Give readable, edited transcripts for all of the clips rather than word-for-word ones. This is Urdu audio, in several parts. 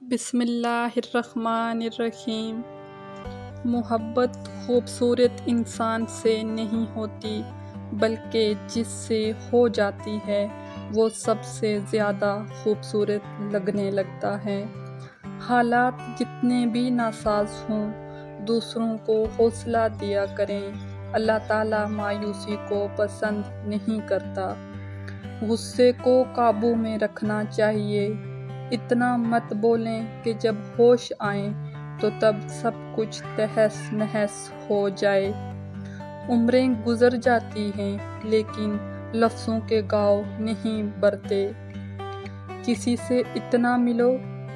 بسم اللہ الرحمن الرحیم۔ محبت خوبصورت انسان سے نہیں ہوتی بلکہ جس سے ہو جاتی ہے وہ سب سے زیادہ خوبصورت لگنے لگتا ہے۔ حالات جتنے بھی ناساز ہوں دوسروں کو حوصلہ دیا کریں۔ اللہ تعالیٰ مایوسی کو پسند نہیں کرتا۔ غصے کو قابو میں رکھنا چاہیے۔ اتنا مت بولیں کہ جب ہوش آئیں تو تب سب کچھ تہس نہس ہو جائے۔ عمریں گزر جاتی ہیں لیکن لفظوں کے گاؤ نہیں بھرتے۔ کسی سے اتنا ملو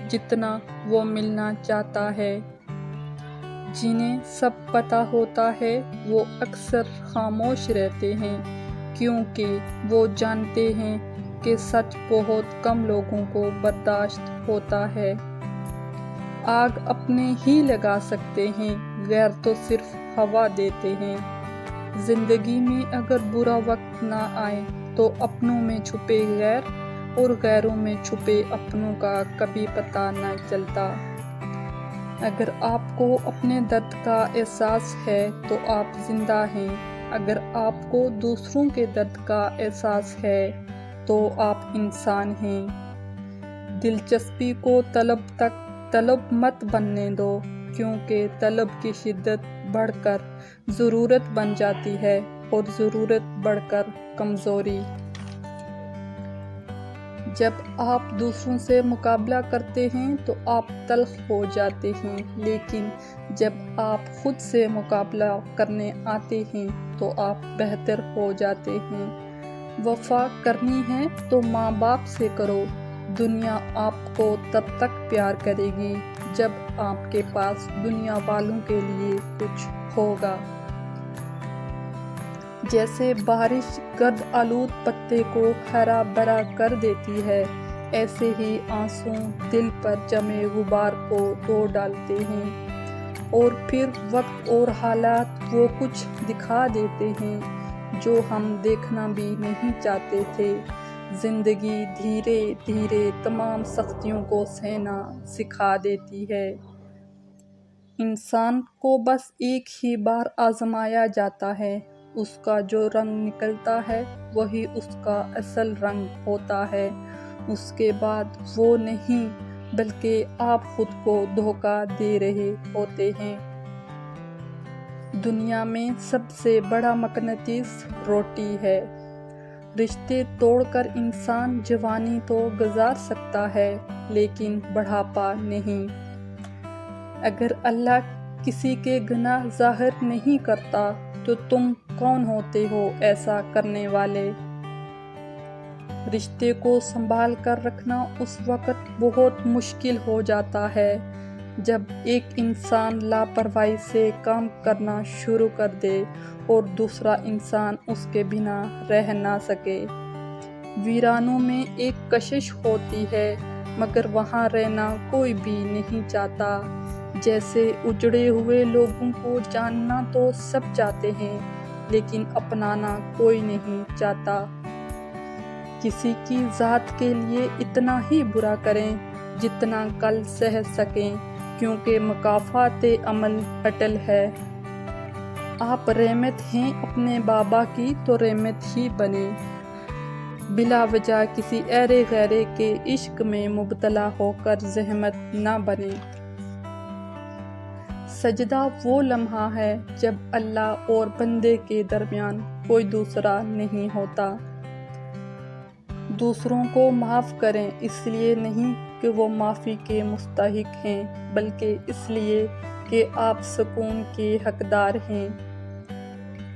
جتنا وہ ملنا چاہتا ہے۔ جنہیں سب پتہ ہوتا ہے وہ اکثر خاموش رہتے ہیں کیونکہ وہ جانتے ہیں کہ سچ بہت کم لوگوں کو برداشت ہوتا ہے۔ آگ اپنے ہی لگا سکتے ہیں، غیر تو صرف ہوا دیتے ہیں۔ زندگی میں اگر برا وقت نہ آئے تو اپنوں میں چھپے غیر اور غیروں میں چھپے اپنوں کا کبھی پتہ نہ چلتا۔ اگر آپ کو اپنے درد کا احساس ہے تو آپ زندہ ہیں۔ اگر آپ کو دوسروں کے درد کا احساس ہے تو آپ انسان ہیں۔ دلچسپی کو طلب مت بننے دو کیونکہ طلب کی شدت بڑھ کر ضرورت بن جاتی ہے اور ضرورت بڑھ کر کمزوری۔ جب آپ دوسروں سے مقابلہ کرتے ہیں تو آپ تلخ ہو جاتے ہیں لیکن جب آپ خود سے مقابلہ کرنے آتے ہیں تو آپ بہتر ہو جاتے ہیں۔ وفا کرنی ہے تو ماں باپ سے کرو۔ دنیا آپ کو تب تک پیار کرے گی جب آپ کے پاس دنیا والوں کے لیے کچھ ہوگا۔ جیسے بارش گرد آلود پتے کو ہرا بھرا کر دیتی ہے ایسے ہی آنسو دل پر جمے غبار کو دھو ڈالتے ہیں اور پھر وقت اور حالات وہ کچھ دکھا دیتے ہیں جو ہم دیکھنا بھی نہیں چاہتے تھے۔ زندگی دھیرے دھیرے تمام سختیوں کو سہنا سکھا دیتی ہے۔ انسان کو بس ایک ہی بار آزمایا جاتا ہے۔ اس کا جو رنگ نکلتا ہے وہی اس کا اصل رنگ ہوتا ہے۔ اس کے بعد وہ نہیں بلکہ آپ خود کو دھوکہ دے رہے ہوتے ہیں۔ دنیا میں سب سے بڑا مقناطیس روٹی ہے۔ رشتے توڑ کر انسان جوانی تو گزار سکتا ہے لیکن بڑھاپا نہیں۔ اگر اللہ کسی کے گناہ ظاہر نہیں کرتا تو تم کون ہوتے ہو ایسا کرنے والے؟ رشتے کو سنبھال کر رکھنا اس وقت بہت مشکل ہو جاتا ہے جب ایک انسان لاپرواہی سے کام کرنا شروع کر دے اور دوسرا انسان اس کے بنا رہ نہ سکے۔ ویرانوں میں ایک کشش ہوتی ہے مگر وہاں رہنا کوئی بھی نہیں چاہتا۔ جیسے اجڑے ہوئے لوگوں کو جاننا تو سب چاہتے ہیں لیکن اپنانا کوئی نہیں چاہتا۔ کسی کی ذات کے لیے اتنا ہی برا کریں جتنا کل سہ سکیں کیونکہ مکافات عمل اٹل ہے۔ آپ رحمت ہیں اپنے بابا کی تو رحمت ہی بنیں۔ بلا وجہ کسی ایرے غیرے کے عشق میں مبتلا ہو کر زحمت نہ بنیں۔ سجدہ وہ لمحہ ہے جب اللہ اور بندے کے درمیان کوئی دوسرا نہیں ہوتا۔ دوسروں کو معاف کریں اس لیے نہیں کہ وہ معافی کے مستحق ہیں بلکہ اس لیے کہ آپ سکون کے حقدار ہیں۔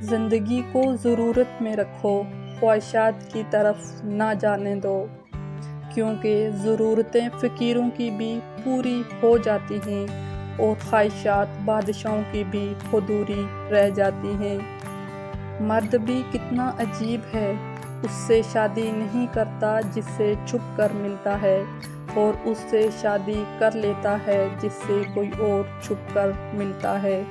زندگی کو ضرورت میں رکھو، خواہشات کی طرف نہ جانے دو کیونکہ ضرورتیں فقیروں کی بھی پوری ہو جاتی ہیں اور خواہشات بادشاہوں کی بھی ادھوری رہ جاتی ہیں۔ مرد بھی کتنا عجیب ہے، اس سے شادی نہیں کرتا جس سے چھپ کر ملتا ہے اور اس سے شادی کر لیتا ہے جس سے کوئی اور چھپ کر ملتا ہے۔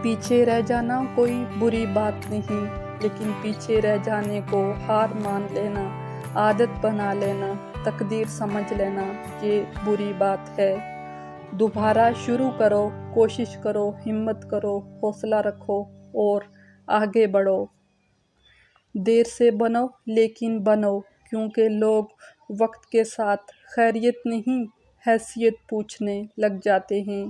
پیچھے رہ جانا کوئی بری بات نہیں لیکن پیچھے رہ جانے کو ہار مان لینا، عادت بنا لینا تقدیر سمجھ لینا یہ بری بات ہے۔ دوبارہ شروع کرو، کوشش کرو، ہمت کرو، حوصلہ رکھو اور آگے بڑھو۔ دیر سے بنو لیکن بنو، کیونکہ لوگ وقت کے ساتھ خیریت نہیں حیثیت پوچھنے لگ جاتے ہیں۔